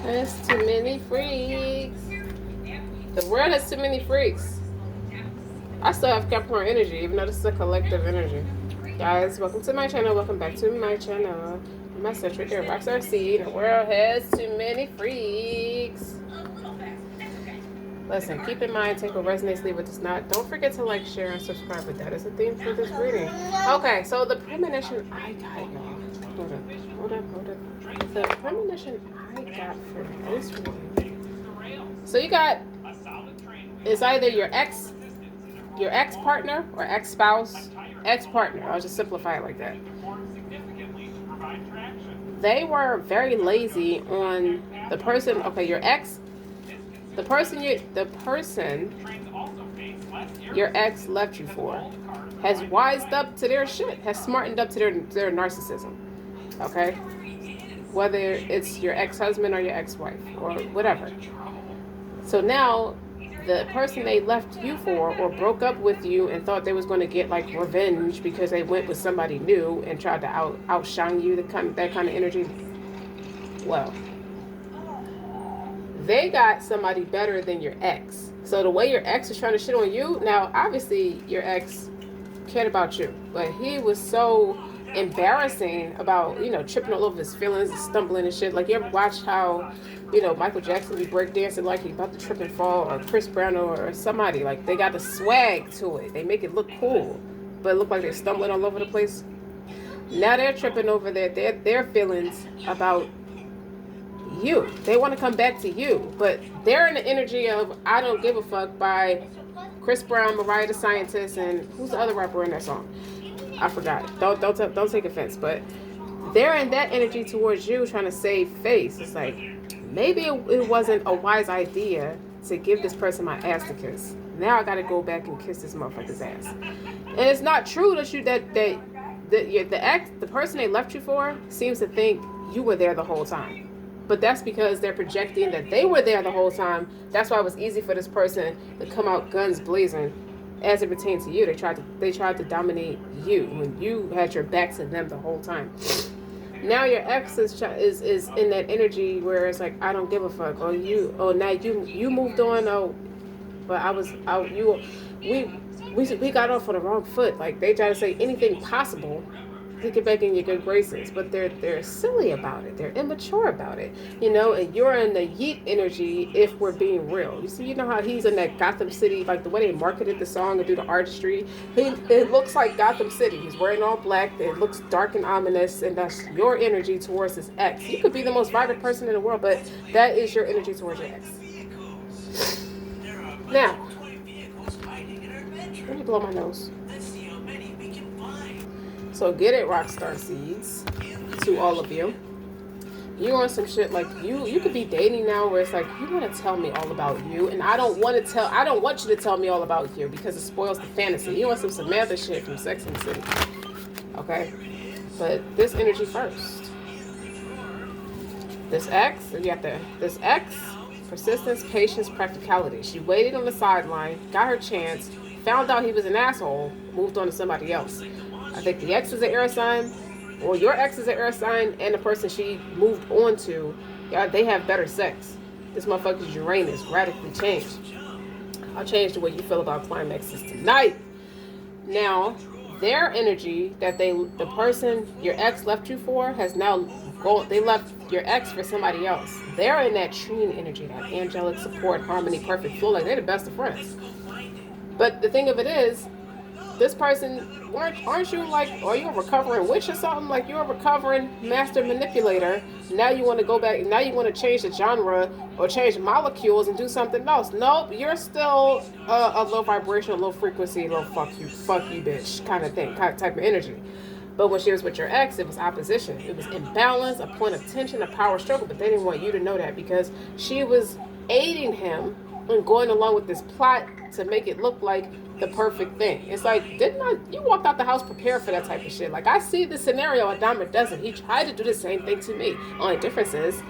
There's too many freaks. The world has too many freaks. I still have Capricorn energy, even though this is a collective energy. Guys, welcome to my channel. Welcome back to my channel. My search right there, RockStar'Seed. The world has too many freaks. Listen, keep in mind, take what resonates, leave what does not. Don't forget to like, share, and subscribe. But that is the theme for this reading. Okay, so the premonition I got, y'all. Hold up. The premonition I got for this reading. So you got, it's either your ex partner or ex spouse, ex partner. I'll just simplify it like that. They were very lazy on the person. Okay, your ex. The person your ex left you for has wised up to their shit, has smartened up to their narcissism. Okay? Whether it's your ex-husband or your ex-wife or whatever. So now the person they left you for or broke up with you and thought they was going to get like revenge because they went with somebody new and tried to outshine you, that kind of energy. Well, they got somebody better than your ex. So the way your ex is trying to shit on you, now obviously your ex cared about you, but he was so embarrassing about, tripping all over his feelings and stumbling and shit. Like, you ever watch how, Michael Jackson be breakdancing like he about to trip and fall, or Chris Brown or somebody, like they got the swag to it. They make it look cool, but it look like they're stumbling all over the place. Now they're tripping over their feelings about you. They want to come back to you, but they're in the energy of I Don't Give a Fuck by Chris Brown, Mariah the Scientist, and who's the other rapper in that song? I forgot. Don't take offense, but they're in that energy towards you, trying to save face. It's like, maybe it wasn't a wise idea to give this person my ass to kiss. Now I gotta go back and kiss this motherfucker's ass. And it's not true that the person they left you for seems to think you were there the whole time. But that's because they're projecting that they were there the whole time. That's why it was easy for this person to come out guns blazing as it pertains to you. They tried to dominate you when you had your back to them the whole time. Now your ex is in that energy where it's like, I don't give a fuck. Now you moved on. We got off on the wrong foot. Like, they try to say anything possible to get back in your good graces, but they're silly about it. They're immature about it, and you're in the yeet energy. If we're being real, you know how he's in that Gotham City, like the way they marketed the song and do the artistry. It looks like Gotham City. He's wearing all black. It looks dark and ominous, and that's your energy towards his ex. You could be the most vibrant person in the world, but that is your energy towards your ex. Now, let me blow my nose. So get it, RockStar'Seeds, to all of you. You on some shit like you could be dating now where it's like, you want to tell me all about you, and I don't want you to tell me all about you because it spoils the fantasy. You want some Samantha shit from Sex and the City. Okay? But this energy first. This ex, persistence, patience, practicality. She waited on the sideline, got her chance, found out he was an asshole, moved on to somebody else. I think the ex is an air sign, or your ex is an air sign, and the person she moved on to, they have better sex. This motherfucker's Uranus radically changed. I'll change the way you feel about climaxes tonight. Now, their energy that the person your ex left you for has now gone. They left your ex for somebody else. They're in that Trine energy, that angelic support, harmony, perfect flow. Like, they're the best of friends. But the thing of it is, this person, aren't you like, are you a recovering witch or something? Like, you're a recovering master manipulator. Now you want to go back, now you want to change the genre or change molecules and do something else. Nope, you're still a low vibration, low frequency, low fuck you bitch kind of thing, type of energy. But when she was with your ex, it was opposition. It was imbalance, a point of tension, a power struggle. But they didn't want you to know that because she was aiding him and going along with this plot to make it look like the perfect thing. It's like, you walked out the house prepared for that type of shit. Like, I see the scenario, Adama doesn't. He tried to do the same thing to me. Only difference is,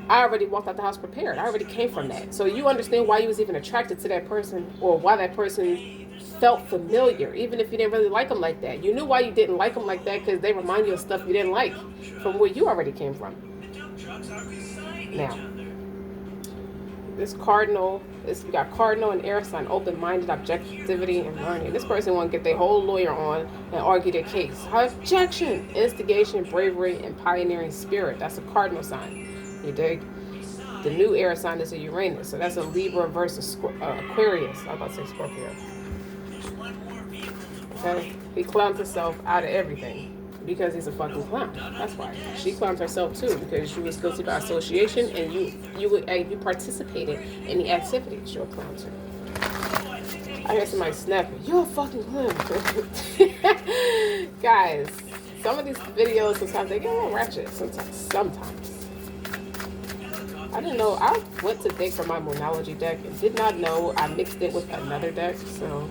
I already walked out the house prepared. I already came from that. So you understand why you was even attracted to that person, or why that person felt familiar, even if you didn't really like them like that. You knew why you didn't like them like that, because they remind you of stuff you didn't like from where you already came from. Now, This cardinal, you got cardinal and air sign, open-minded, objectivity, and learning. This person want to get their whole lawyer on and argue their case. Objection, instigation, bravery, and pioneering spirit. That's a cardinal sign. You dig? The new air sign is a Uranus, so that's a Libra versus Aquarius. I was about to say Scorpio. Okay, he clowns himself out of everything because he's a fucking clown. That's why she clowns herself too, because she was guilty by association, and you participated in the activities. You're a clown too. I hear somebody snapping. You're a fucking clown, guys. Some of these videos sometimes they get a little ratchet. Sometimes. I didn't know. I went to dig for my Moonology deck and did not know I mixed it with another deck. So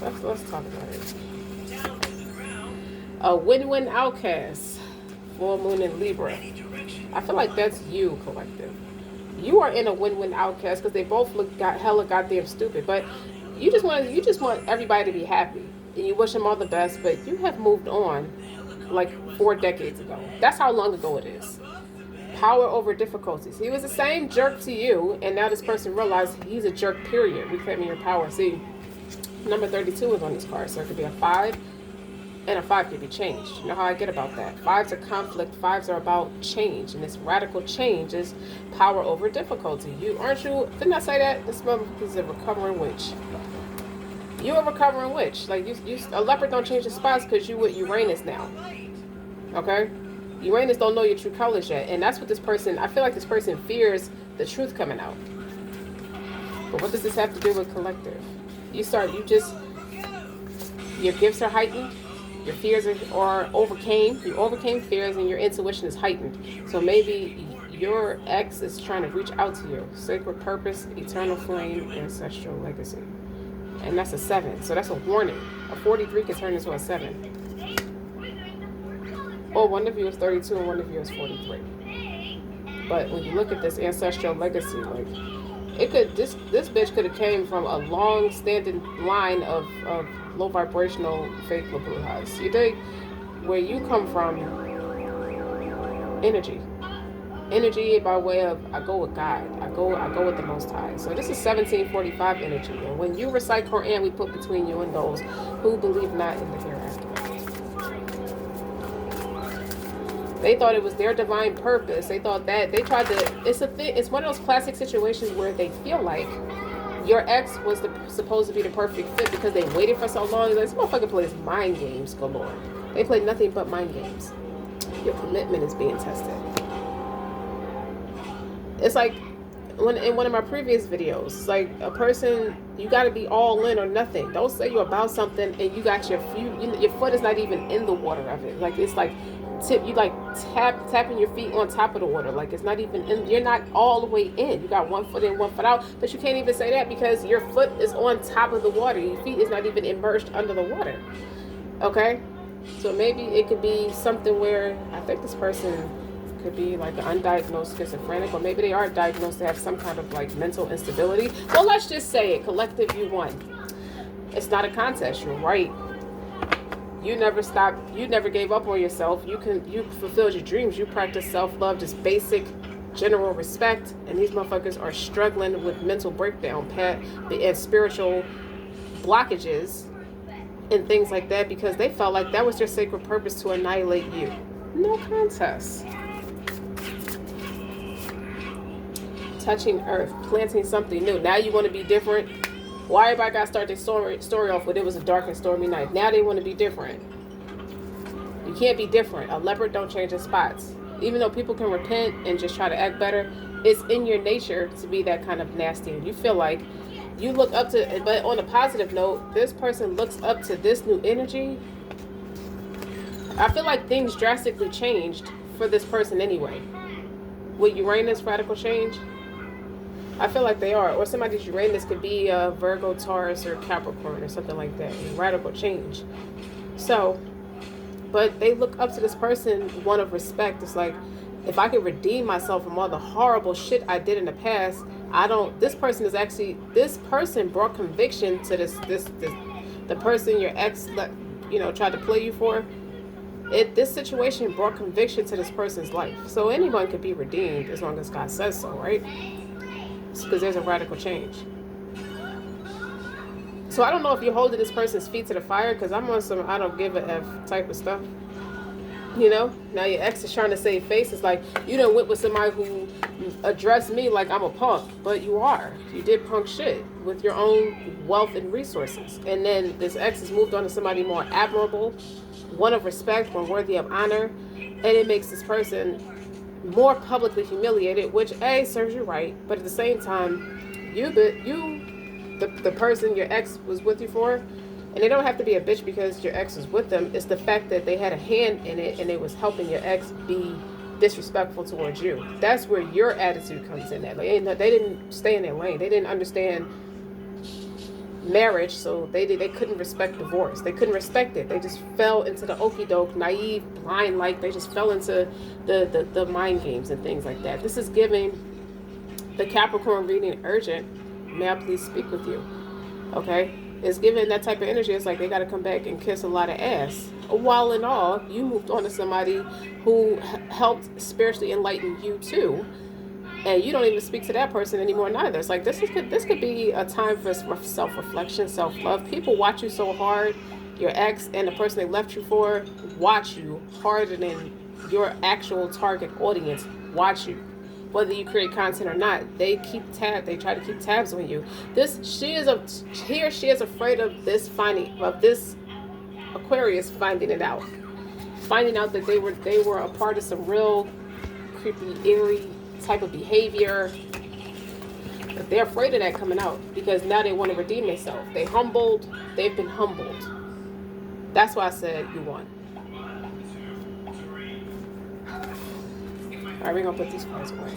let's talk about it. A win-win outcast. Full moon in Libra. I feel like that's you, collective. You are in a win-win outcast because they both got hella goddamn stupid. But you just want everybody to be happy, and you wish them all the best. But you have moved on like 4 decades ago. That's how long ago it is. Power over difficulties. He was the same jerk to you, and now this person realized he's a jerk, period. Reclaiming your power. See, number 32 is on this card, so it could be a 5, and a 5 could be changed. You know how I get about that. 5s are conflict, 5s are about change, and this radical change is power over difficulty. Didn't I say that? This motherfucker is a recovering witch. You a recovering witch. Like, a leopard don't change the spots because you with Uranus now. Okay? Uranus don't know your true colors yet, and that's what this person, I feel like this person fears the truth coming out. But what does this have to do with collective? Your gifts are heightened, your fears are overcame, you overcame fears, and your intuition is heightened. So maybe your ex is trying to reach out to you. Sacred purpose, eternal flame, ancestral legacy. And that's a 7, so that's a warning. A 43 can turn into a 7. Or one of you is 32 and one of you is 43. But when you look at this ancestral legacy, like this bitch could have came from a long-standing line of low vibrational fake labuhas. You dig? Where you come from, energy by way of I go with God, I go with the Most High. So this is 1745 energy, and when you recite Quran, we put between you and those who believe not in the hereafter. They thought it was their divine purpose. They thought that they tried to. It's one of those classic situations where they feel like your ex was supposed to be the perfect fit because they waited for so long. This motherfucker plays mind games galore. They play nothing but mind games. Your commitment is being tested. It's like in one of my previous videos, it's like a person, you got to be all in or nothing. Don't say you're about something and you got your foot is not even in the water of it. Like it's like tapping your feet on top of the water. Like it's not even in, you're not all the way in. You got one foot in, one foot out, but you can't even say that because your foot is on top of the water. Your feet is not even immersed under the water. Okay, so maybe it could be something where I think this person could be like an undiagnosed schizophrenic, or maybe they are diagnosed to have some kind of like mental instability. Well, let's just say it, collective, you won. It's not a contest. You're right. You never stopped. You never gave up on yourself. You fulfilled your dreams. You practiced self-love, just basic general respect. And these motherfuckers are struggling with mental breakdown, and spiritual blockages and things like that because they felt like that was their sacred purpose, to annihilate you. No contest. Touching earth, planting something new. Now you want to be different. Why everybody got to start their story off with it was a dark and stormy night? Now they want to be different. You can't be different. A leopard don't change its spots. Even though people can repent and just try to act better, it's in your nature to be that kind of nasty. And you feel like you look up to, but on a positive note, this person looks up to this new energy. I feel like things drastically changed for this person anyway. With Uranus, radical change, I feel like they are. Or somebody's Uranus could be a Virgo, Taurus, or Capricorn or something like that. Radical change. So, but they look up to this person, one of respect. It's like, if I could redeem myself from all the horrible shit I did in the past, this person brought conviction to the person your ex, tried to play you for. This situation brought conviction to this person's life. So anyone could be redeemed as long as God says so, right? because there's a radical change. So I don't know if you're holding this person's feet to the fire, because I'm on some I don't give a F type of stuff. Now your ex is trying to save face. It's like you done went with somebody who addressed me like I'm a punk, but you are. You did punk shit with your own wealth and resources. And then this ex has moved on to somebody more admirable, one of respect, one worthy of honor, and it makes this person more publicly humiliated, which A, serves you right, but at the same time, the person your ex was with you for, and they don't have to be a bitch because your ex was with them. It's the fact that they had a hand in it and they was helping your ex be disrespectful towards you. That's where your attitude comes in. That they didn't stay in their lane. They didn't understand marriage, so they couldn't respect divorce. They couldn't respect it. They just fell into the okie doke, naive, blind, like they just fell into the mind games and things like that. This is giving the Capricorn reading urgent. May I please speak with you? Okay? It's giving that type of energy. It's like they got to come back and kiss a lot of ass. While in all, you moved on to somebody who helped spiritually enlighten you too, and you don't even speak to that person anymore neither. It's like this could be a time for self-reflection, self-love. People watch you so hard. Your ex and the person they left you for watch you harder than your actual target audience watch you. Whether you create content or not, they try to keep tabs on you. She is afraid of this Aquarius finding it out. Finding out that they were a part of some real creepy, eerie type of behavior. But they're afraid of that coming out because now they want to redeem themselves. They've been humbled. That's why I said you won. Alright, we're gonna put these cards away.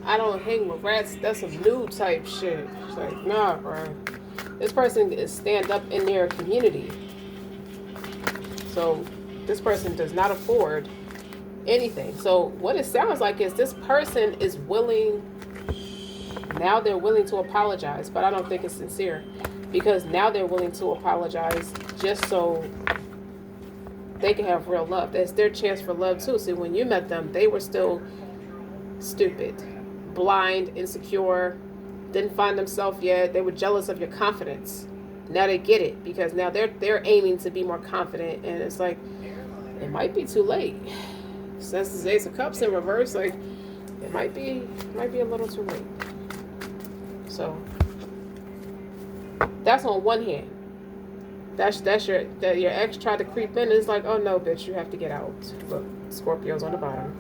I don't hang with rats. That's some new type shit. It's like, nah, bro. This person is stand up in their community. So this person does not afford anything. So what it sounds like is this person is willing. Now they're willing to apologize, but I don't think it's sincere, because now they're willing to apologize just so they can have real love. That's their chance for love too. See, when you met them, they were still stupid, blind, insecure, didn't find themselves yet. They were jealous of your confidence. Now they get it, because now they're aiming to be more confident, and it's like it might be too late. Since the Ace of Cups in reverse, like it might be a little too late. So that's on one hand. That's your ex tried to creep in, and it's like, oh no, bitch, you have to get out. Look, Scorpio's on the bottom.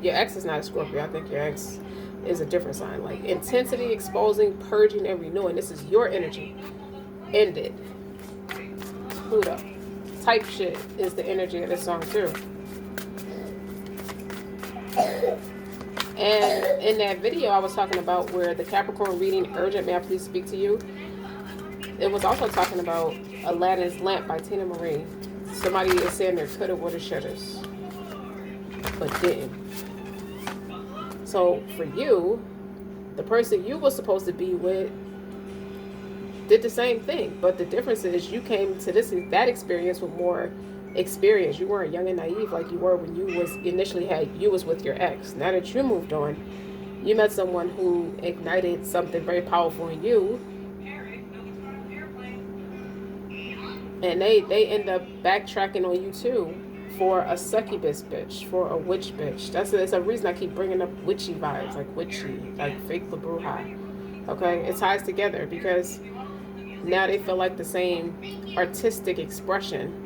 Your ex is not a Scorpio. I think your ex is a different sign. Like intensity, exposing, purging, and renewing. This is your energy. Ended. Pluto. Type shit is the energy of this song too. And in that video I was talking about where the Capricorn reading urgent, may I please speak to you? It was also talking about Aladdin's Lamp by Tina Marie. Somebody is saying there coulda, woulda, shouldas, but didn't. So for you, the person you were supposed to be with did the same thing, but the difference is you came to that experience with more experience. You weren't young and naive like you were when you was with your ex. Now that you moved on, you met someone who ignited something very powerful in you. And they end up backtracking on you too for a succubus bitch, for a witch bitch. It's a reason I keep bringing up witchy vibes, like witchy, like fake La Bruja. Okay, it ties together because now they feel like the same autistic expression.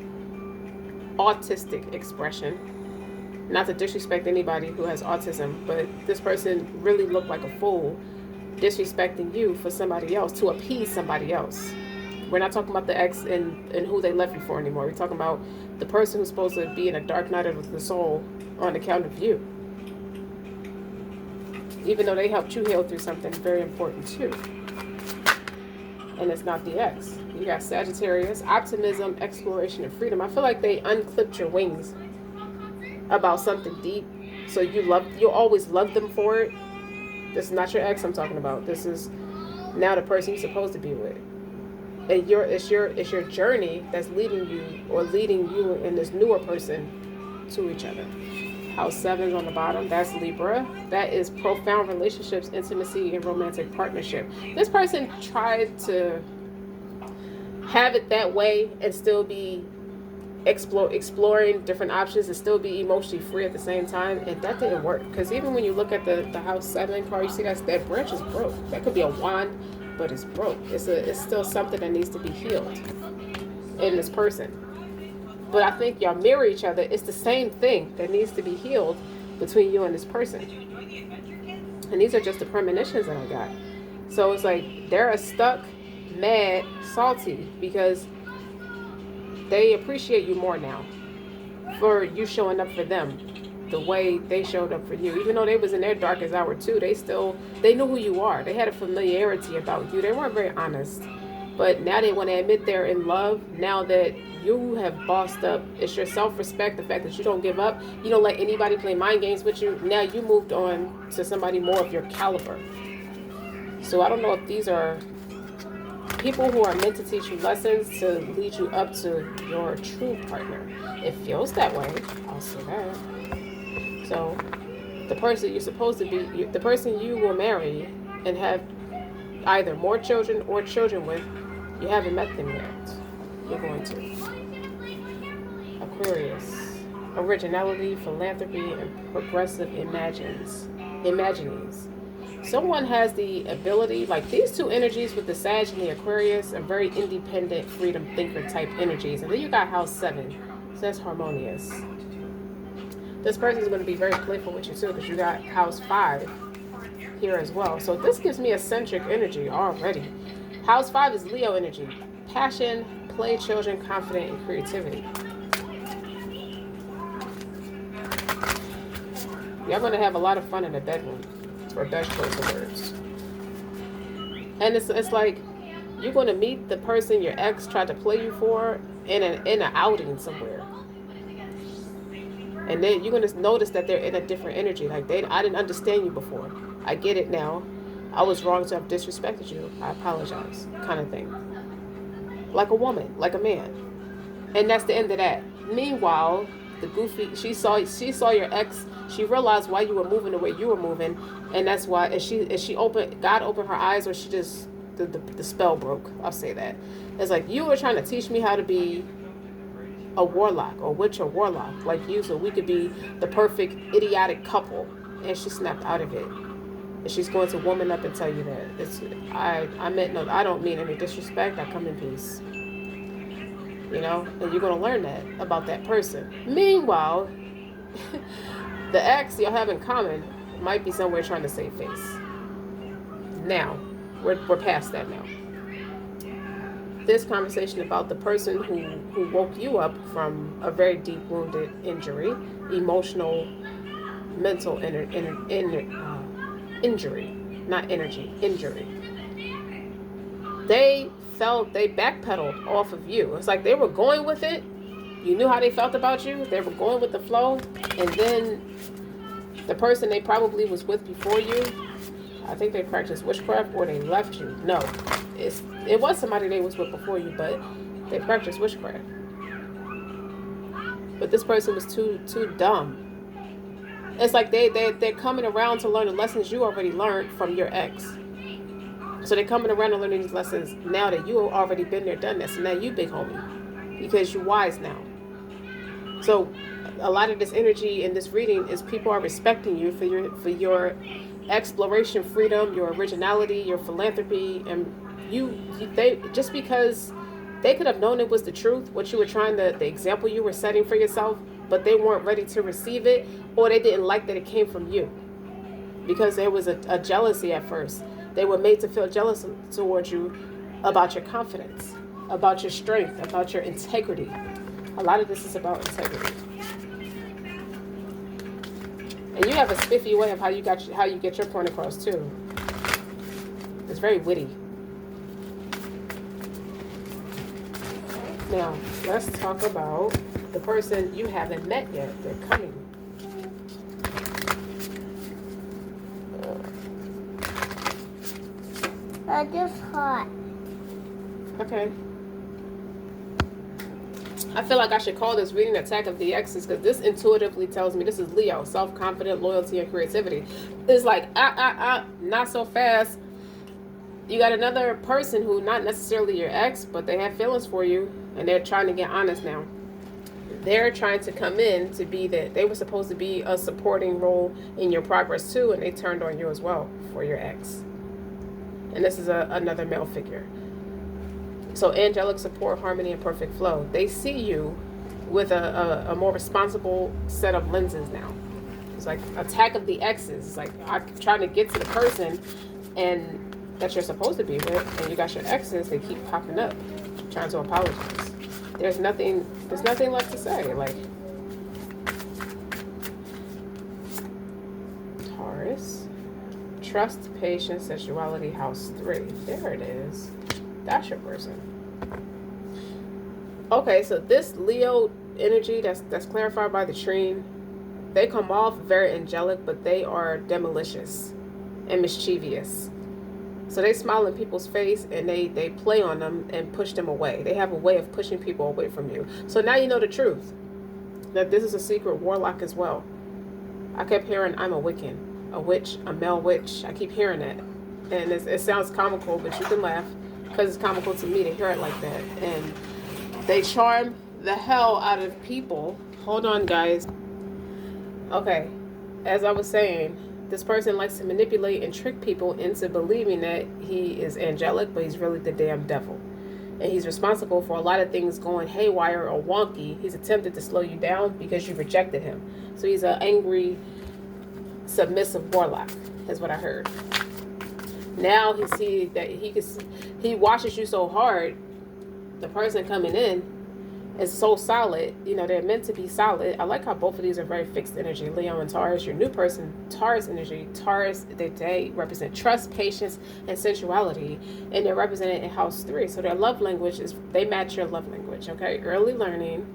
Not to disrespect anybody who has autism, but this person really looked like a fool disrespecting you for somebody else, to appease somebody else. We're not talking about the ex and who they left you for anymore. We're talking about the person who's supposed to be in a dark night of the soul on account of you. Even though they helped you heal through something very important too. And it's not the ex. You got Sagittarius, optimism, exploration, and freedom. I feel like they unclipped your wings about something deep. So you always love them for it. This is not your ex I'm talking about. This is now the person you're supposed to be with. And it's your journey that's leading you and this newer person to each other. House 7 is on the bottom. That's Libra. That is profound relationships, intimacy, and romantic partnership. This person tried to have it that way and still be exploring different options and still be emotionally free at the same time, and that didn't work. Because even when you look at the House 7 card, you see that branch is broke. That could be a wand, but it's broke. It's still something that needs to be healed in this person. But I think y'all mirror each other. It's the same thing that needs to be healed between you and this person. And these are just the premonitions that I got. So it's like they're stuck, mad, salty because they appreciate you more now for you showing up for them the way they showed up for you. Even though they was in their darkest hour too, they knew who you are. They had a familiarity about you. They weren't very honest. But now they want to admit they're in love. Now that you have bossed up, it's your self-respect, the fact that you don't give up. You don't let anybody play mind games with you. Now you moved on to somebody more of your caliber. So I don't know if these are people who are meant to teach you lessons to lead you up to your true partner. It feels that way. I'll say that. So the person you're supposed to be, the person you will marry and have either more children or children with, you haven't met them yet. You're going to. Aquarius. Originality, philanthropy, and progressive imaginings. Someone has the ability, like these two energies with the Sag and the Aquarius, are very independent, freedom thinker type energies. And then you got House 7. So that's harmonious. This person is going to be very playful with you too, because you got House 5 here as well. So this gives me eccentric energy already. House 5 is Leo energy. Passion, play, children, confident, and creativity. You're going to have a lot of fun in the bedroom. For best choice of words. And it's like you're going to meet the person your ex tried to play you for in an outing somewhere. And then you're going to notice that they're in a different energy. Like I didn't understand you before. I get it now. I was wrong to have disrespected you. I apologize, kind of thing. Like a woman, like a man. And that's the end of that. Meanwhile, the goofy, she saw your ex. She realized why you were moving the way you were moving, and that's why. God opened her eyes, or she just the spell broke. I'll say that. It's like you were trying to teach me how to be a warlock or witch or warlock like you, so we could be the perfect idiotic couple. And she snapped out of it. And she's going to woman up and tell you that I don't mean any disrespect. I come in peace. You know, and you're going to learn that about that person. Meanwhile, the ex y'all have in common might be somewhere trying to save face. Now, we're past that now. This conversation about the person who woke you up from a very deep wounded injury, emotional, mental injury, not energy, injury. They backpedaled off of you. It's like they were going with it. You knew how they felt about you. They were going with the flow. And then the person they probably was with before you, I think they practiced witchcraft or they left you. No, it was somebody they was with before you, but they practiced witchcraft. But this person was too dumb. It's like they're coming around to learn the lessons you already learned from your ex. So they're coming around to learn these lessons now that you already been there, done that. So now you big homie, because you're wise now. So a lot of this energy in this reading is people are respecting you for your exploration, freedom, your originality, your philanthropy, and they just because they could have known it was the truth, what you were trying to, the example you were setting for yourself, but they weren't ready to receive it, or they didn't like that it came from you, because there was a jealousy at first. They were made to feel jealous towards you about your confidence, about your strength, about your integrity. A lot of this is about integrity. And you have a spiffy way of how you get your point across too. It's very witty. Now, let's talk about the person you haven't met yet. They're coming. I just hot. Okay. I feel like I should call this reading Attack of the Exes, because this intuitively tells me this is Leo, self-confident, loyalty, and creativity. It's like, not so fast. You got another person who, not necessarily your ex, but they have feelings for you, and they're trying to get honest now. They're trying to come in to be that they were supposed to be a supporting role in your progress too, and they turned on you as well for your ex. And this is another male figure. So angelic support, harmony, and perfect flow. They see you with a more responsible set of lenses now. It's like Attack of the Exes. It's like I'm trying to get to the person and that you're supposed to be with, and you got your exes. They keep popping up, trying to apologize. There's nothing left to say. Like, Taurus, trust, patience, sexuality, house 3. There it is. That's your person. Okay, so this Leo energy that's clarified by the trine, they come off very angelic, but they are demolicious and mischievous. So they smile in people's face and they play on them and push them away. They have a way of pushing people away from you. So now you know the truth, that this is a secret warlock as well. I kept hearing I'm a Wiccan, a witch, a male witch. I keep hearing that. And it sounds comical, but you can laugh because it's comical to me to hear it like that. And they charm the hell out of people. Hold on, guys. Okay, as I was saying, this person likes to manipulate and trick people into believing that he is angelic, but he's really the damn devil. And he's responsible for a lot of things going haywire or wonky. He's attempted to slow you down because you rejected him. So he's an angry, submissive warlock, is what I heard. Now he sees that he watches you so hard. The person coming in is so solid. You know, they're meant to be solid. I like how both of these are very fixed energy. Leo and Taurus, your new person, Taurus energy. Taurus, they represent trust, patience, and sensuality. And they're represented in house 3. So their love language they match your love language, okay? Early learning,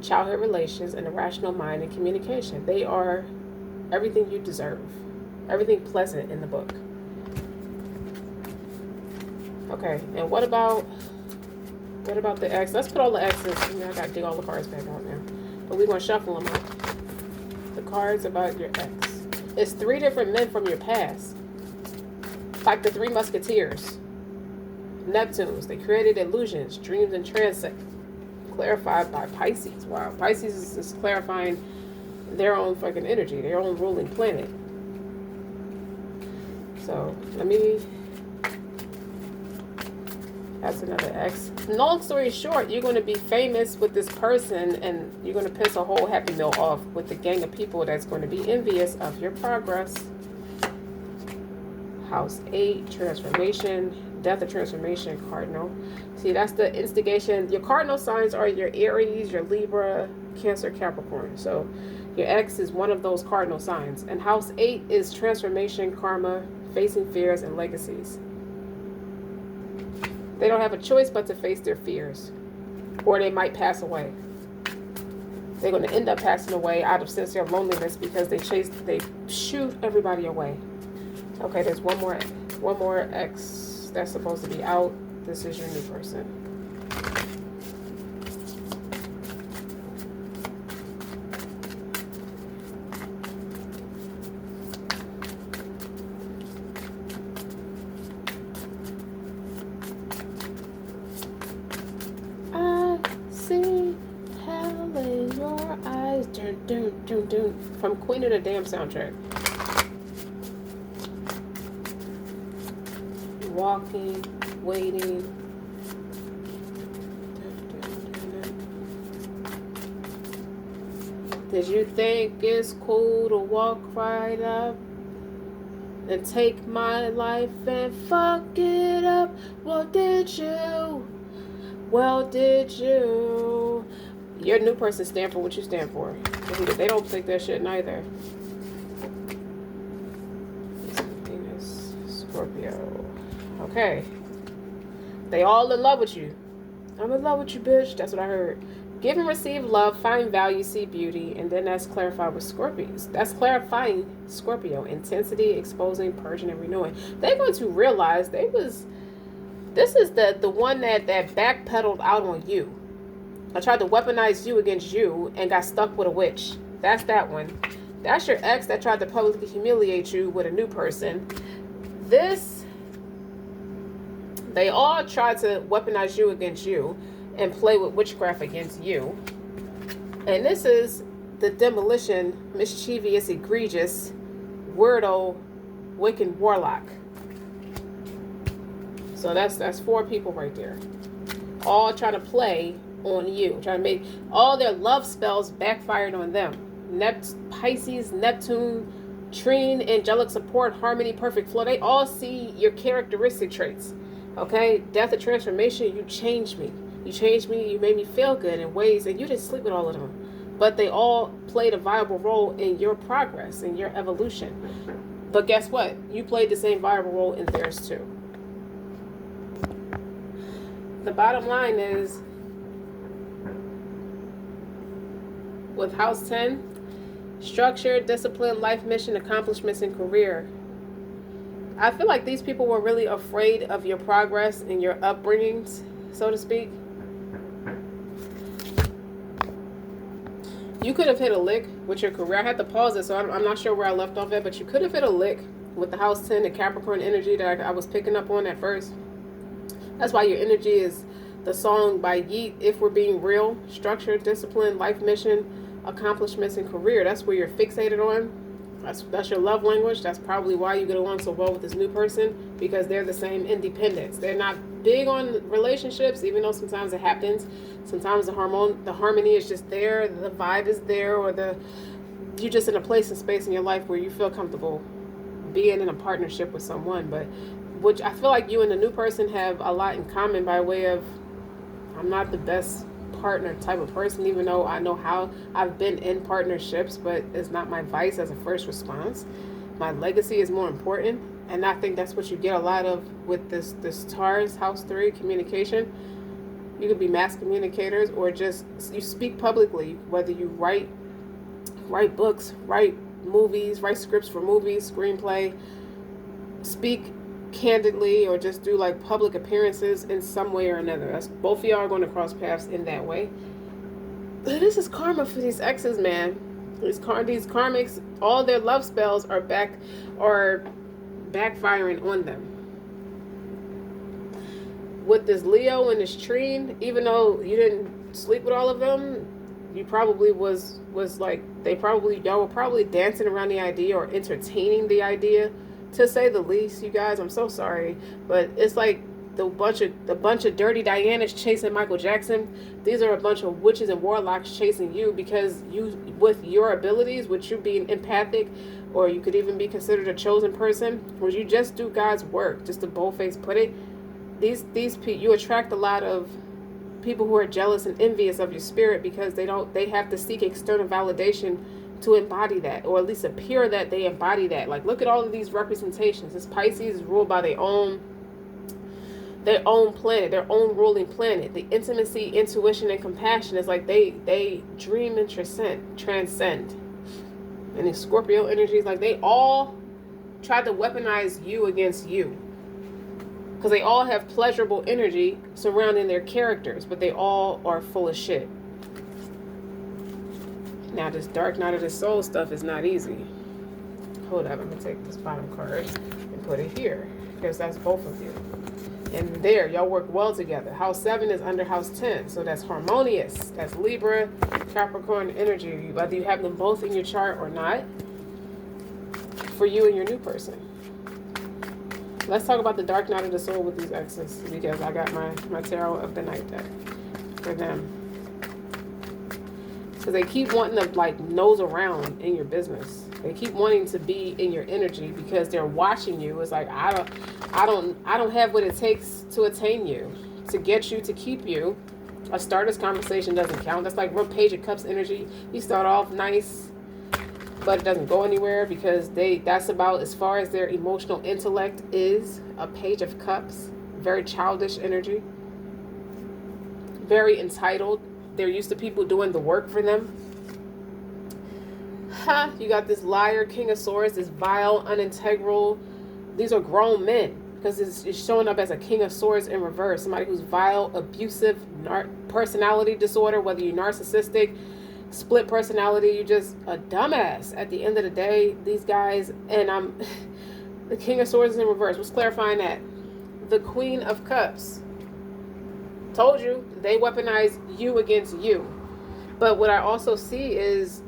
childhood relations, and a rational mind and communication. They are everything you deserve. Everything pleasant in the book. Okay, and what about the X? Let's put all the X's. I gotta dig all the cards back out now. But we're gonna shuffle them out. The cards about your X. It's 3 different men from your past. Like the 3 Musketeers. Neptunes. They created illusions, dreams, and transit. Clarified by Pisces. Wow. Pisces is clarifying their own fucking energy, their own ruling planet. So, that's another X. Long story short, you're going to be famous with this person and you're going to piss a whole Happy Meal off with the gang of people that's going to be envious of your progress. House 8, transformation, death of transformation, cardinal. See, that's the instigation. Your cardinal signs are your Aries, your Libra, Cancer, Capricorn. So your X is one of those cardinal signs. And house 8 is transformation, karma, facing fears, and legacies. They don't have a choice but to face their fears, or they might pass away. They're going to end up passing away out of sincere loneliness because they shoot everybody away. Okay, there's one more X that's supposed to be out. This is your new person. From Queen of the Damn soundtrack. Walking, waiting. Did you think it's cool to walk right up and take my life and fuck it up? Well, did you? Well, did you? Your new person stand for what you stand for. They don't think that shit neither. Venus, Scorpio. Okay. They all in love with you. I'm in love with you, bitch. That's what I heard. Give and receive love, find value, see beauty, and then that's clarified with Scorpios. That's clarifying Scorpio. Intensity, exposing, purging, and renewing. They're going to realize this is the one that backpedaled out on you. I tried to weaponize you against you and got stuck with a witch. That's that one. That's your ex that tried to publicly humiliate you with a new person. They all tried to weaponize you against you and play with witchcraft against you. And this is the demolition, mischievous, egregious, weirdo, Wiccan warlock. So that's 4 people right there. All trying to play on you. Trying to make all their love spells backfired on them. Pisces, Neptune, Trine, angelic support, harmony, perfect flow. They all see your characteristic traits. Okay? Death and transformation, you changed me. You changed me, you made me feel good in ways, and you didn't sleep with all of them. But they all played a viable role in your progress, in your evolution. But guess what? You played the same viable role in theirs too. The bottom line is, with House 10, structure, discipline, life mission, accomplishments, and career. I feel like these people were really afraid of your progress and your upbringings, so to speak. You could have hit a lick with your career. I had to pause it, so I'm not sure where I left off at, but you could have hit a lick with the House 10, the Capricorn energy that I was picking up on at first. That's why your energy is the song by Yeet, If We're Being Real. Structure, discipline, life mission, accomplishments, and career. That's where you're fixated on. That's your love language. That's probably why you get along so well with this new person, because they're the same independence. They're not big on relationships, even though sometimes it happens. Sometimes the harmony is just there, the vibe is there, or you're just in a place and space in your life where you feel comfortable being in a partnership with someone. But which I feel like you and the new person have a lot in common by way of, I'm not the best partner type of person, even though I know how I've been in partnerships, but it's not my vice as a first response. My legacy is more important, and I think that's what you get a lot of with this Taurus House 3 communication. You could be mass communicators, or just you speak publicly, whether you write books, write movies, write scripts for movies, screenplay, speak candidly, or just do like public appearances in some way or another. That's both of y'all are going to cross paths in that way. But this is karma for these exes, man. These karmics, all their love spells are backfiring on them. With this Leo and this Trine, even though you didn't sleep with all of them, you probably was like, y'all were probably dancing around the idea or entertaining the idea, to say the least. You guys, I'm so sorry, but it's like the bunch of dirty Dianas chasing Michael Jackson. These are a bunch of witches and warlocks chasing you, because you, with your abilities, with you being empathic, or you could even be considered a chosen person, where you just do God's work, just to boldface put it. You attract a lot of people who are jealous and envious of your spirit, because they have to seek external validation to embody that, or at least appear that they embody that. Like, look at all of these representations. This Pisces is ruled by their own planet, their own ruling planet. The intimacy, intuition, and compassion is like they dream and transcend. And the Scorpio energy is like they all tried to weaponize you against you, because they all have pleasurable energy surrounding their characters, but they all are full of shit. Now, this dark night of the soul stuff is not easy. Hold up, I'm going to take this bottom card and put it here, because that's both of you. And there, y'all work well together. House 7 is under House 10, so that's harmonious. That's Libra, Capricorn energy, whether you have them both in your chart or not, for you and your new person. Let's talk about the dark night of the soul with these exes, because I got my tarot of the night deck for them. Because they keep wanting to like nose around in your business. They keep wanting to be in your energy, because they're watching you. It's like, I don't have what it takes to attain you, to get you, to keep you. A starter's conversation doesn't count. That's like real Page of Cups energy. You start off nice, but it doesn't go anywhere, because that's about as far as their emotional intellect is. A Page of Cups, very childish energy, very entitled. They're used to people doing the work for them. You got this liar, King of Swords, this vile, unintegral. These are grown men, because it's showing up as a King of Swords in reverse. Somebody who's vile, abusive, personality disorder, whether you're narcissistic, split personality, you just a dumbass. At the end of the day, these guys, and I'm the King of Swords is in reverse. What's clarifying that? The Queen of Cups. Told you, they weaponize you against you. But what I also see is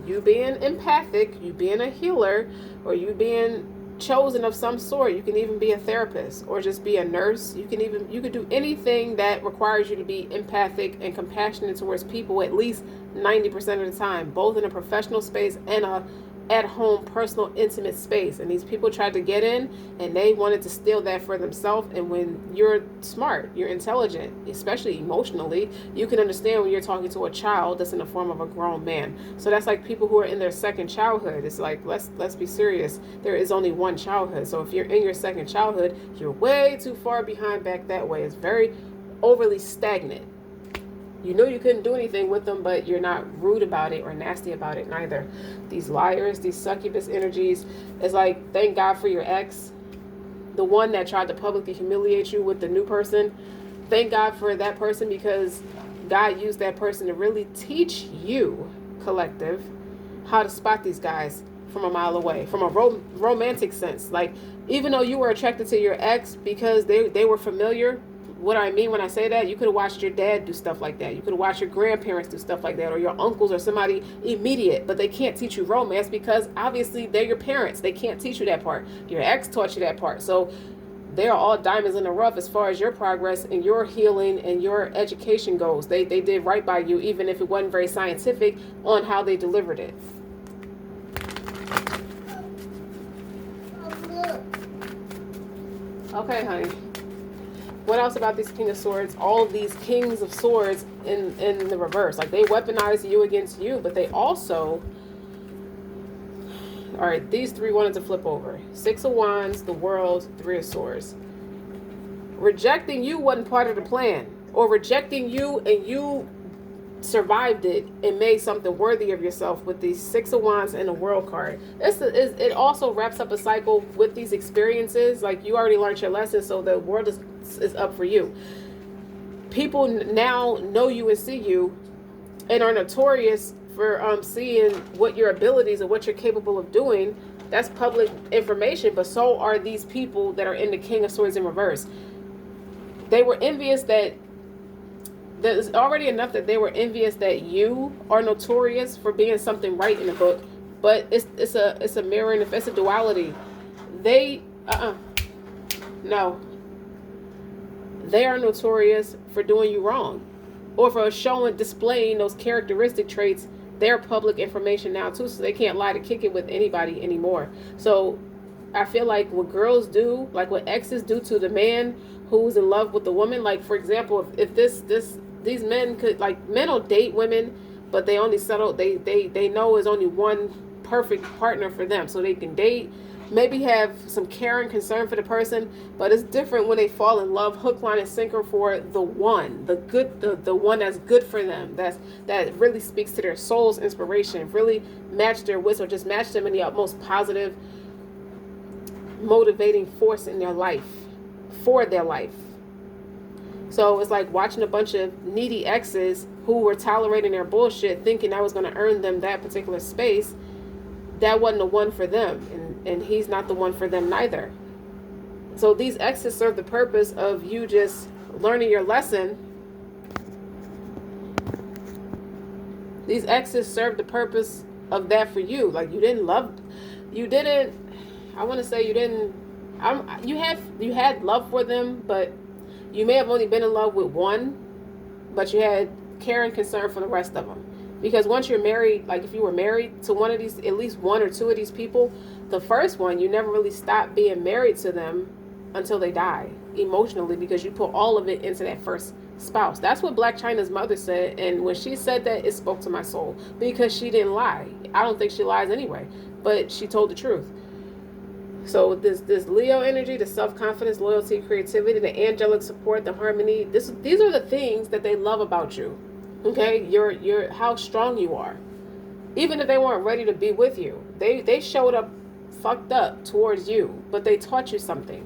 you being empathic, you being a healer, or you being chosen of some sort. You can even be a therapist or just be a nurse. You could do anything that requires you to be empathic and compassionate towards people at least 90% of the time, both in a professional space and a at-home personal intimate space. And these people tried to get in and they wanted to steal that for themselves. And when you're smart, you're intelligent, especially emotionally, you can understand when you're talking to a child that's in the form of a grown man. So that's like people who are in their second childhood. It's like, let's be serious. There is only one childhood. So if you're in your second childhood, you're way too far behind back that way. It's very overly stagnant. You know you couldn't do anything with them, but you're not rude about it or nasty about it neither. These liars, these succubus energies, it's like, thank God for your ex, the one that tried to publicly humiliate you with the new person. Thank God for that person, because God used that person to really teach you, collective, how to spot these guys from a mile away, from a romantic sense. Like, even though you were attracted to your ex because they were familiar, what I mean when I say that, you could have watched your dad do stuff like that. You could have watched your grandparents do stuff like that, or your uncles or somebody immediate, but they can't teach you romance because obviously they're your parents. They can't teach you that part. Your ex taught you that part. So they're all diamonds in the rough as far as your progress and your healing and your education goes. They did right by you, even if it wasn't very scientific on how they delivered it. Okay, honey. What else about these King of Swords? All of these Kings of Swords in the reverse. Like, they weaponize you against you, but they also... All right, these three wanted to flip over. Six of Wands, the World, Three of Swords. Rejecting you wasn't part of the plan. Or rejecting you and you survived it and made something worthy of yourself with these Six of Wands and the World card. It also wraps up a cycle with these experiences. Like, you already learned your lesson, so the world is up for you. People now know you and see you and are notorious for seeing what your abilities and what you're capable of doing. That's public information, but so are these people that are in the King of Swords in reverse. They were envious that there's already enough that they were envious that you are notorious for being something right in the book, but it's a mirror and it's a duality. No. They are notorious for doing you wrong, or for displaying those characteristic traits. They're public information now too, so they can't lie to kick it with anybody anymore. So I feel like what girls do, like what exes do to the man who's in love with the woman, like, for example, if these men could, like, men will date women, but they only settle, they know is only one perfect partner for them, so they can date, maybe have some care and concern for the person, but it's different when they fall in love, hook, line, and sinker for the one, the one that's good for them, that really speaks to their soul's inspiration, really match their wisdom, just match them in the utmost positive, motivating force in their life, for their life. So it's like watching a bunch of needy exes who were tolerating their bullshit, thinking that was going to earn them that particular space. That wasn't the one for them, and he's not the one for them neither. So these exes serve the purpose of you just learning your lesson. These exes serve the purpose of that for you. Like, you had love for them, but you may have only been in love with one, but you had care and concern for the rest of them. Because once you're married, like if you were married to one of these, at least one or two of these people, the first one, you never really stop being married to them until they die emotionally, because you put all of it into that first spouse. That's what Black China's mother said. And when she said that, it spoke to my soul, because she didn't lie. I don't think she lies anyway, but she told the truth. So this Leo energy, the self-confidence, loyalty, creativity, the angelic support, the harmony, these are the things that they love about you. Okay, you're how strong you are. Even if they weren't ready to be with you, they showed up fucked up towards you, but they taught you something.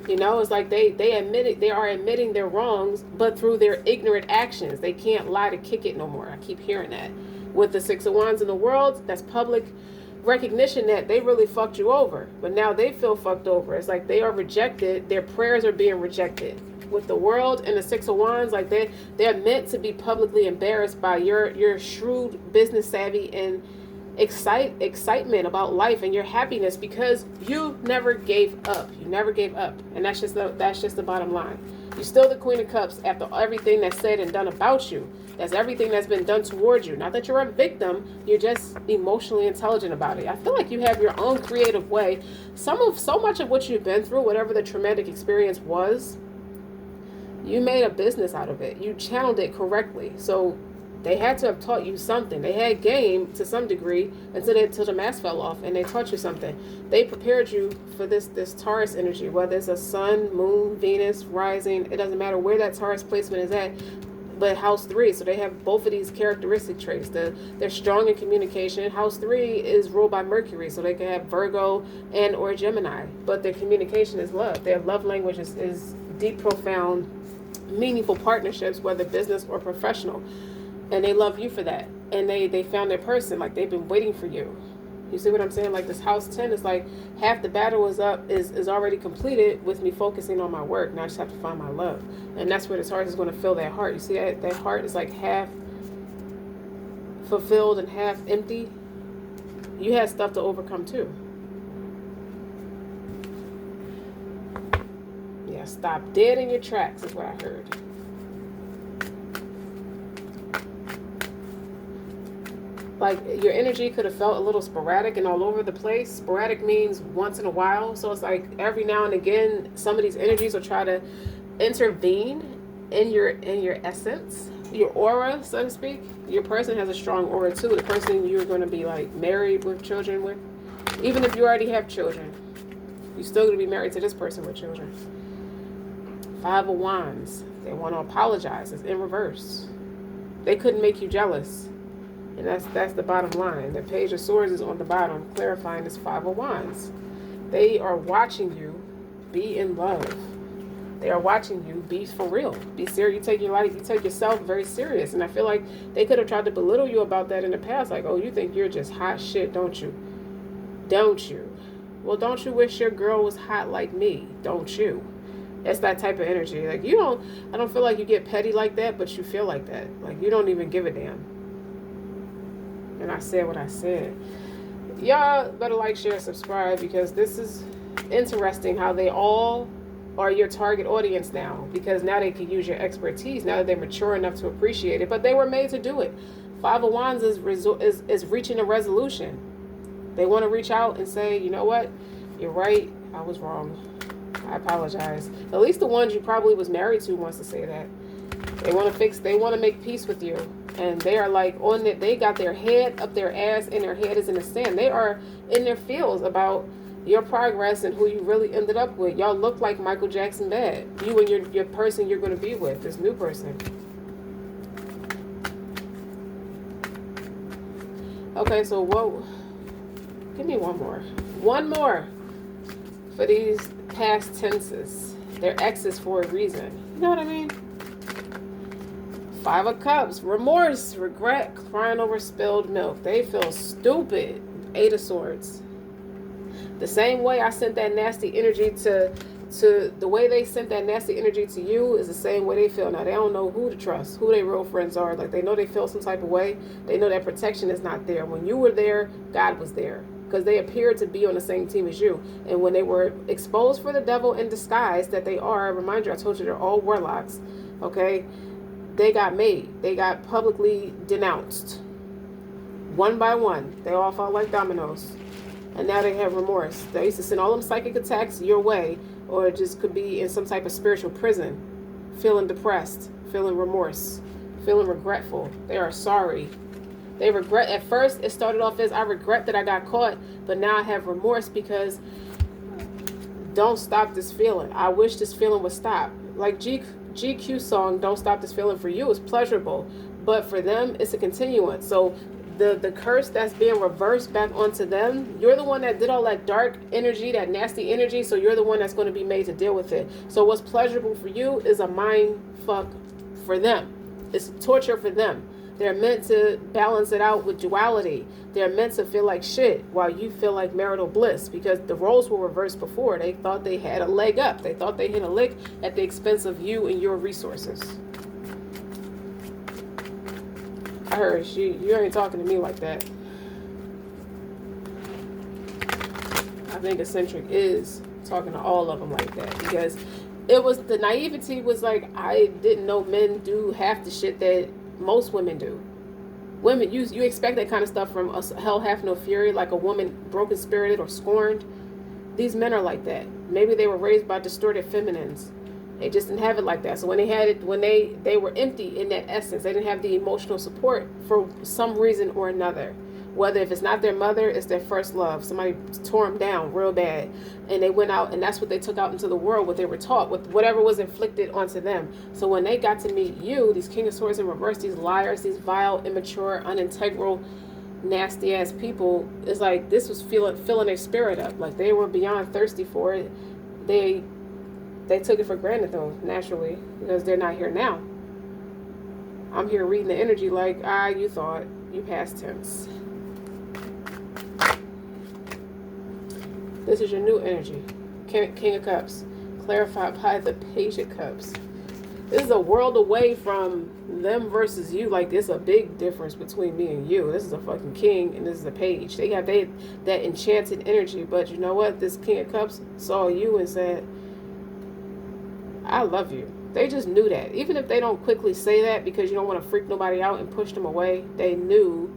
You know, it's like they are admitting their wrongs, but through their ignorant actions. They can't lie to kick it no more. I keep hearing that. With the Six of Wands in the world, that's public recognition that they really fucked you over. But now they feel fucked over. It's like they are rejected. Their prayers are being rejected. With the world and the Six of Wands, like they're meant to be publicly embarrassed by your shrewd, business savvy, and excitement about life and your happiness, because you never gave up. You never gave up, and that's just the bottom line. You're still the Queen of Cups after everything that's said and done about you. That's everything that's been done towards you. Not that you're a victim, you're just emotionally intelligent about it. I feel like you have your own creative way. So much of what you've been through, whatever the traumatic experience was, you made a business out of it. You channeled it correctly. So they had to have taught you something. They had game to some degree until the mask fell off, and they taught you something. They prepared you for this Taurus energy, whether it's a sun, moon, Venus, rising. It doesn't matter where that Taurus placement is at, but house 3. So they have both of these characteristic traits. They're strong in communication. House 3 is ruled by Mercury, so they can have Virgo and or Gemini, but their communication is love. Their love language is deep, profound, meaningful partnerships, whether business or professional. And they love you for that. And they found their person. Like, they've been waiting for you. You see what I'm saying? Like, this house 10 is like half the battle is already completed with me focusing on my work. Now I just have to find my love. And that's where this heart is going to fill that heart. You see that heart is like half fulfilled and half empty. You had stuff to overcome too. Yeah, stop dead in your tracks is what I heard. Like, your energy could have felt a little sporadic and all over the place. Sporadic means once in a while. So it's like every now and again, some of these energies will try to intervene in your essence, your aura, so to speak. Your person has a strong aura too. The person you're going to be like married with, children with. Even if you already have children, you're still going to be married to this person with children. 5 of Wands. They want to apologize. It's in reverse. They couldn't make you jealous. And that's the bottom line. The Page of Swords is on the bottom, clarifying this 5 of Wands. They are watching you be in love. They are watching you be for real. Be serious. You take yourself very serious. And I feel like they could have tried to belittle you about that in the past. Like, oh, you think you're just hot shit, don't you? Don't you? Well, don't you wish your girl was hot like me? Don't you? It's that type of energy. Like, I don't feel like you get petty like that, but you feel like that. Like, you don't even give a damn. And I said what I said. Y'all better like, share, subscribe, because this is interesting how they all are your target audience now, because now they can use your expertise now that they're mature enough to appreciate it. But they were made to do it. 5 of Wands is reaching a resolution. They want to reach out and say, you know what? You're right. I was wrong. I apologize. At least the ones you probably was married to wants to say that. They want to make peace with you. And they are like on it. They got their head up their ass and their head is in the sand. They are in their feels about your progress and who you really ended up with. Y'all look like Michael Jackson bad. You and your person you're going to be with, this new person. Okay, so give me one more. One more for these past tenses. They're exes for a reason. You know what I mean? 5 of Cups, remorse, regret, crying over spilled milk. They feel stupid. 8 of Swords. The same way I sent that nasty energy to the way they sent that nasty energy to you is the same way they feel. Now, they don't know who to trust, who their real friends are. Like, they know they feel some type of way. They know that protection is not there. When you were there, God was there, because they appeared to be on the same team as you. And when they were exposed for the devil in disguise that they are, remind you, I told you they're all warlocks, okay? They got made. They got publicly denounced. One by one. They all fall like dominoes. And now they have remorse. They used to send all them psychic attacks your way, or it just could be in some type of spiritual prison. Feeling depressed. Feeling remorse. Feeling regretful. They are sorry. They regret. At first, it started off as, I regret that I got caught. But now I have remorse because don't stop this feeling. I wish this feeling would stop. Like GQ song, Don't Stop This Feeling, for you is pleasurable, but for them it's a continuance. So the curse that's being reversed back onto them. You're the one that did all that dark energy, that nasty energy, so you're the one that's going to be made to deal with it. So what's pleasurable for you is a mind fuck for them. It's torture for them. They're meant to balance it out with duality. They're meant to feel like shit while you feel like marital bliss, because the roles were reversed before. They thought they had a leg up. They thought they hit a lick at the expense of you and your resources. I heard you ain't talking to me like that. I think Eccentric is talking to all of them like that, because it was, the naivety was like, I didn't know men do half the shit that most women do. Women, you expect that kind of stuff from us. Hell hath no fury, like a woman broken spirited or scorned. These men are like that. Maybe they were raised by distorted feminines. They just didn't have it like that. So when they had it, when they were empty in that essence, they didn't have the emotional support for some reason or another. Whether if it's not their mother, it's their first love. Somebody tore them down real bad, and they went out, and that's what they took out into the world, what they were taught, with whatever was inflicted onto them. So when they got to meet you, these King of Swords in reverse, these liars, these vile, immature, unintegral, nasty ass people, it's like this was filling their spirit up. Like they were beyond thirsty for it. They took it for granted though, naturally, because they're not here now. I'm here reading the energy like, you thought, you past tense. This is your new energy. King of Cups. Clarified by the Page of Cups. This is a world away from them versus you. Like, there's a big difference between me and you. This is a fucking king and this is a page. They have that enchanted energy. But you know what? This King of Cups saw you and said, I love you. They just knew that. Even if they don't quickly say that because you don't want to freak nobody out and push them away, they knew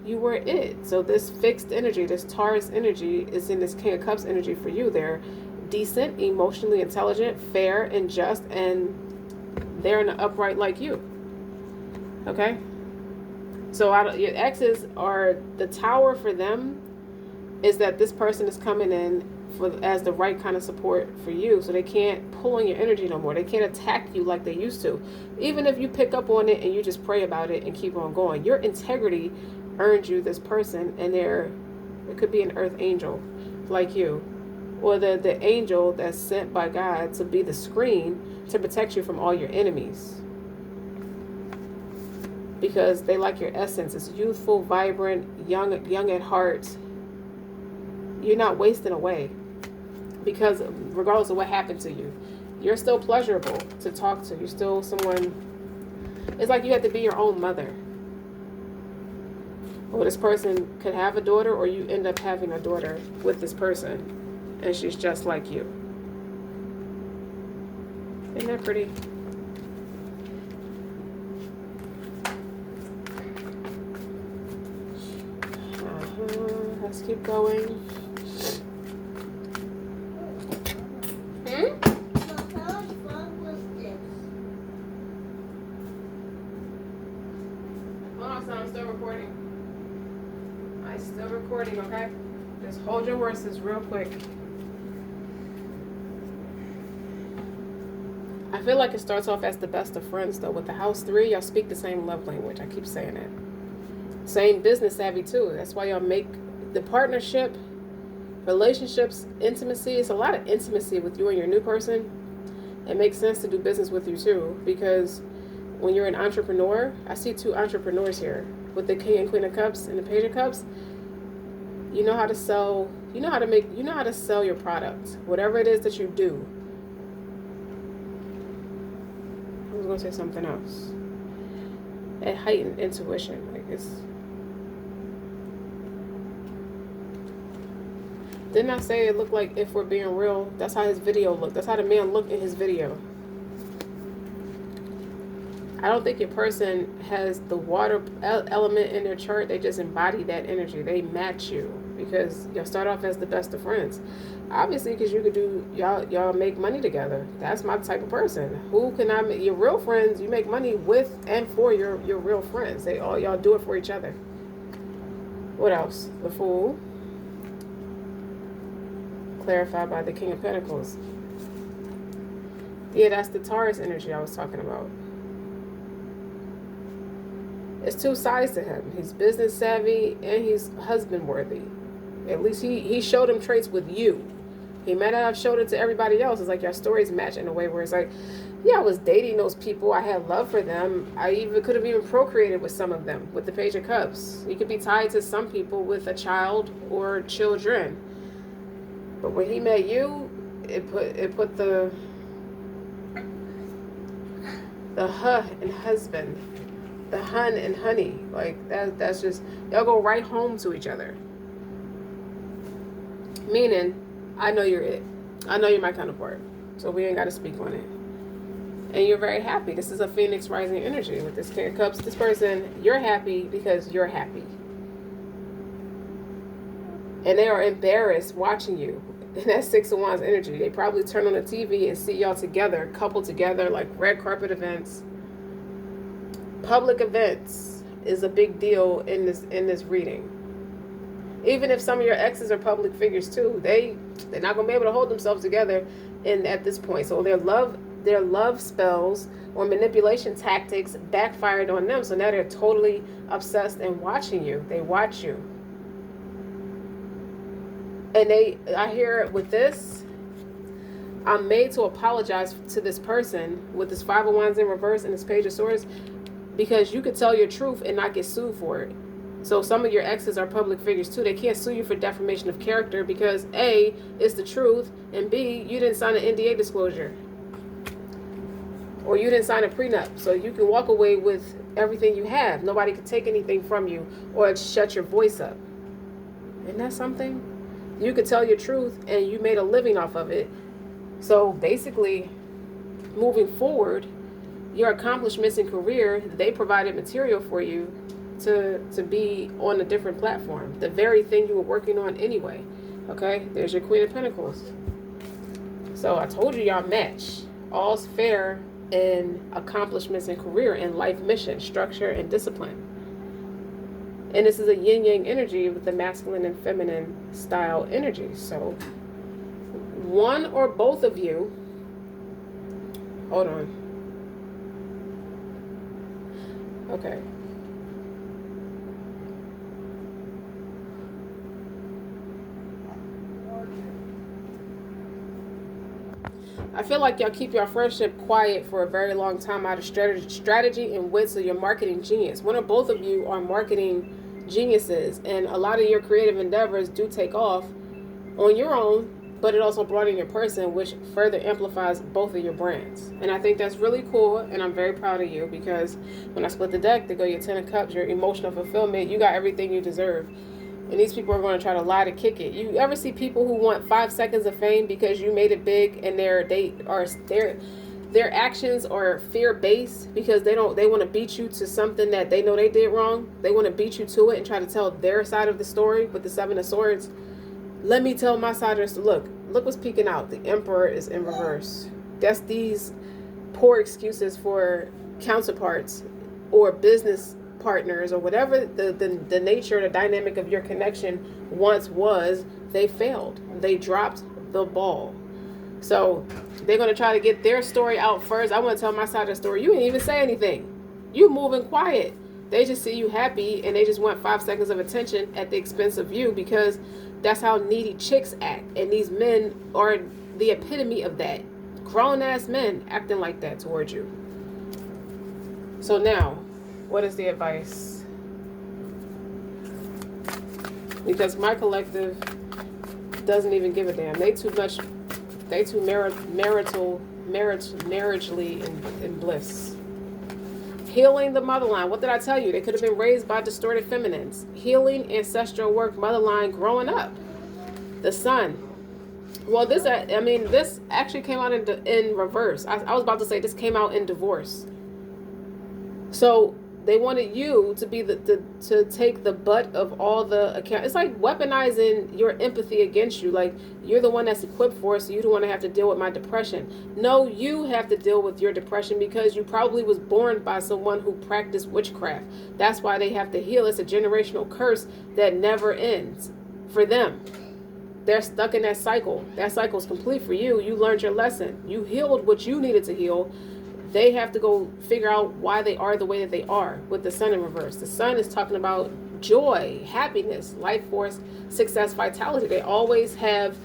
you were it. So this fixed energy, this Taurus energy is in this King of Cups energy for you. They're decent, emotionally intelligent, fair, and just, and they're in the upright like you. Okay? So your exes are, the tower for them is that this person is coming in as the right kind of support for you, so they can't pull on your energy no more. They can't attack you like they used to. Even if you pick up on it and you just pray about it and keep on going, your integrity earned you this person, and it could be an earth angel like you, or the angel that's sent by God to be the screen to protect you from all your enemies, because they like your essence. It's youthful, vibrant, young at heart. You're not wasting away, because regardless of what happened to you, you're still pleasurable to talk to. You're still someone, it's like you have to be your own mother. Or this person could have a daughter, or you end up having a daughter with this person, and she's just like you. Isn't that pretty? Let's keep going. I'm still recording. I'm still recording, okay? Just hold your horses real quick. I feel like it starts off as the best of friends, though. With the house 3, y'all speak the same love language. I keep saying it. Same business savvy, too. That's why y'all make the partnership, relationships, intimacy. It's a lot of intimacy with you and your new person. It makes sense to do business with you, too, because when you're an entrepreneur, I see 2 entrepreneurs here with the King and Queen of Cups and the Page of Cups. You know how to sell, you know how to sell your product, whatever it is that you do. I was going to say something else. That heightened intuition, like it's. Didn't I say it looked like, if we're being real, that's how his video looked. That's how the man looked in his video. I don't think your person has the water element in their chart. They just embody that energy. They match you, because y'all start off as the best of friends. Obviously, because you could do, y'all make money together. That's my type of person. Who can I make? Your real friends, you make money with and for your real friends. Y'all do it for each other. What else? The Fool. Clarified by the King of Pentacles. Yeah, that's the Taurus energy I was talking about. It's two sides to him. He's business savvy and he's husband worthy. At least he showed him traits with you. He might not have showed it to everybody else. It's like your stories match in a way where it's like, yeah, I was dating those people. I had love for them. I even could have even procreated with some of them with the Page of Cups. You could be tied to some people with a child or children. But when he met you, it put the and husband, the hun and honey, like that's just, y'all go right home to each other. Meaning, I know you're it. I know you're my counterpart. So we ain't got to speak on it. And you're very happy. This is a Phoenix rising energy with this King of Cups. This person, you're happy because you're happy. And they are embarrassed watching you. And that's Six of Wands energy. They probably turn on the TV and see y'all together, coupled together, like red carpet events. Public events is a big deal in this reading. Even if some of your exes are public figures too, they're not gonna be able to hold themselves together at this point. So their love spells or manipulation tactics backfired on them. So now they're totally obsessed and watching you. They watch you. And I hear with this, I'm made to apologize to this person with this Five of Wands in reverse and this Page of Swords, because you could tell your truth and not get sued for it. So some of your exes are public figures too. They can't sue you for defamation of character because A, it's the truth, and B, you didn't sign an NDA disclosure. Or you didn't sign a prenup. So you can walk away with everything you have. Nobody can take anything from you or shut your voice up. Isn't that something? You could tell your truth and you made a living off of it. So basically, moving forward, your accomplishments in career, they provided material for you to be on a different platform. The very thing you were working on anyway. Okay, there's your Queen of Pentacles. So I told you y'all match. All's fair in accomplishments in career and life mission, structure and discipline. And this is a yin-yang energy with the masculine and feminine style energy. So one or both of you, hold on. Okay. I feel like y'all keep your friendship quiet for a very long time out of strategy and wit, so you're marketing genius. One or both of you are marketing geniuses, and a lot of your creative endeavors do take off on your own, but it also brought in your person, which further amplifies both of your brands. And I think that's really cool, and I'm very proud of you, because when I split the deck, they go your Ten of Cups, your emotional fulfillment, you got everything you deserve. And these people are going to try to lie to kick it. You ever see people who want 5 seconds of fame because you made it big, and their actions are fear-based because they want to beat you to something that they know they did wrong. They want to beat you to it and try to tell their side of the story with the Seven of Swords. Let me tell my side of the story. Look what's peeking out. The Emperor is in reverse. That's these poor excuses for counterparts or business partners or whatever the nature, the dynamic of your connection once was. They failed. They dropped the ball. So they're going to try to get their story out first. I want to tell my side of the story. You ain't even say anything. You moving quiet. They just see you happy and they just want 5 seconds of attention at the expense of you, because that's how needy chicks act. And these men are the epitome of that. Grown ass men acting like that towards you. So now, what is the advice? Because my collective doesn't even give a damn. They too marriagely in bliss. Healing the motherline. What did I tell you? They could have been raised by distorted feminines. Healing ancestral work, motherline, growing up. The Sun. Well, this actually came out in reverse. I was about to say this came out in divorce. So they wanted you to be to take the butt of all the account. It's like weaponizing your empathy against you. Like, you're the one that's equipped for it, so you don't want to have to deal with my depression. No, you have to deal with your depression because you probably was born by someone who practiced witchcraft. That's why they have to heal. It's a generational curse that never ends for them. They're stuck in that cycle. That cycle is complete for you. You learned your lesson. You healed what you needed to heal. they have to go figure out why they are the way that they are with the sun in reverse. The sun is talking about joy, happiness, life force, success, vitality. They always have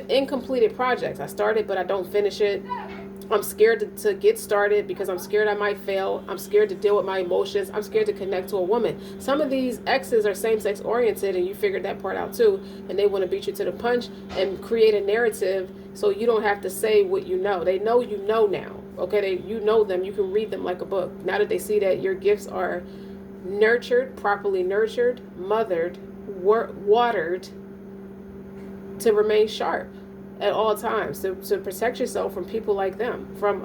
incompleted projects. I started, but I don't finish it. I'm scared to get started because I'm scared I might fail. I'm scared to deal with my emotions. I'm scared to connect to a woman. Some of these exes are same-sex oriented, and you figured that part out too, and they want to beat you to the punch and create a narrative so you don't have to say what you know. They know you know now. Okay, you know them. You can read them like a book. Now that they see that your gifts are nurtured, properly nurtured, mothered, watered to remain sharp at all times, to protect yourself from people like them, from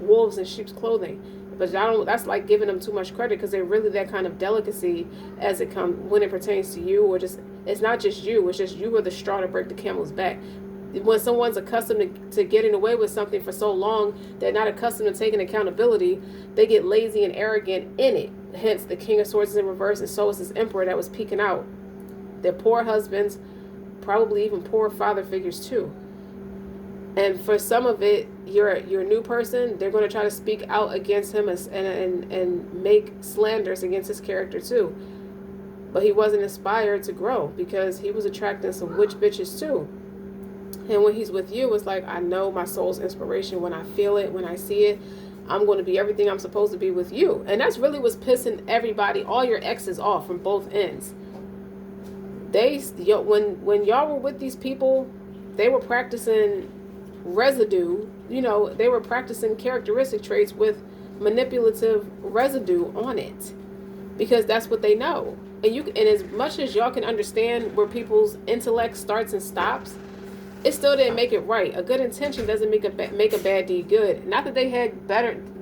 wolves in sheep's clothing. But that's like giving them too much credit, because they're really that kind of delicacy as it comes when it pertains to you, or just, it's not just you, it's just you are the straw to break the camel's back. When someone's accustomed to getting away with something for so long, they're not accustomed to taking accountability, they get lazy and arrogant in it. Hence the King of Swords is in reverse, and so is this Emperor that was peeking out. They're poor husbands, probably even poor father figures too. And for some of it, you're a new person, they're going to try to speak out against him and make slanders against his character too. But he wasn't inspired to grow, because he was attracting some witch bitches too. And when he's with you, it's like, I know my soul's inspiration. When I feel it, when I see it, I'm going to be everything I'm supposed to be with you. And that's really what's pissing everybody, all your exes, off from both ends. When y'all were with these people, they were practicing residue. They were practicing characteristic traits with manipulative residue on it, because that's what they know. And as much as y'all can understand where people's intellect starts and stops, it still didn't make it right. A good intention doesn't make a bad deed good. Not that they had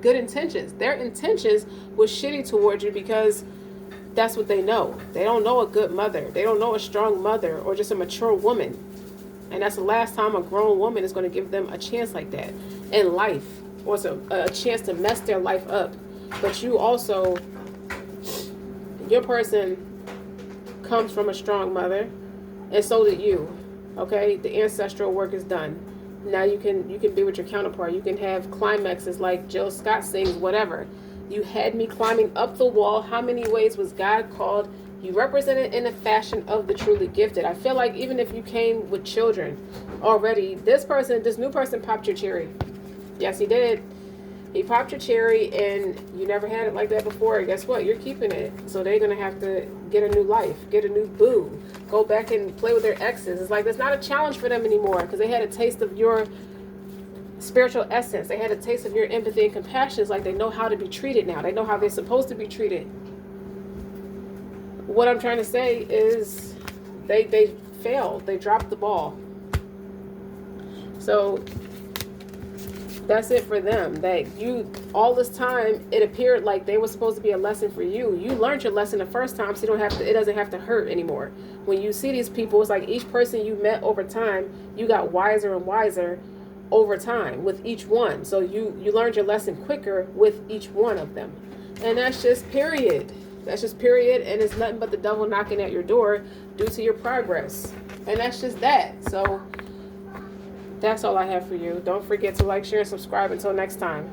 good intentions. Their intentions was shitty towards you, because that's what they know. They don't know a good mother. They don't know a strong mother, or just a mature woman. And that's the last time a grown woman is going to give them a chance like that in life, or a chance to mess their life up. But you also, your person comes from a strong mother, and so did you. Okay, the ancestral work is done. Now you can be with your counterpart. You can have climaxes like Jill Scott sings, whatever. You had me climbing up the wall. How many ways was God called? You represented in a fashion of the truly gifted. I feel like even if you came with children already, this new person popped your cherry. Yes, he did. He popped your cherry, and you never had it like that before. Guess what? You're keeping it. So they're going to have to get a new life, get a new boo, go back and play with their exes. It's like, that's not a challenge for them anymore, because they had a taste of your spiritual essence. They had a taste of your empathy and compassion. It's like they know how to be treated now. They know how they're supposed to be treated. What I'm trying to say is they failed. They dropped the ball. So that's it for them. That all this time, it appeared like they were supposed to be a lesson for you. You learned your lesson the first time, so it doesn't have to hurt anymore. When you see these people, it's like each person you met over time, you got wiser and wiser over time with each one. So you learned your lesson quicker with each one of them. And that's just period. That's just period. And it's nothing but the devil knocking at your door due to your progress. And that's just that. So that's all I have for you. Don't forget to like, share, and subscribe. Until next time.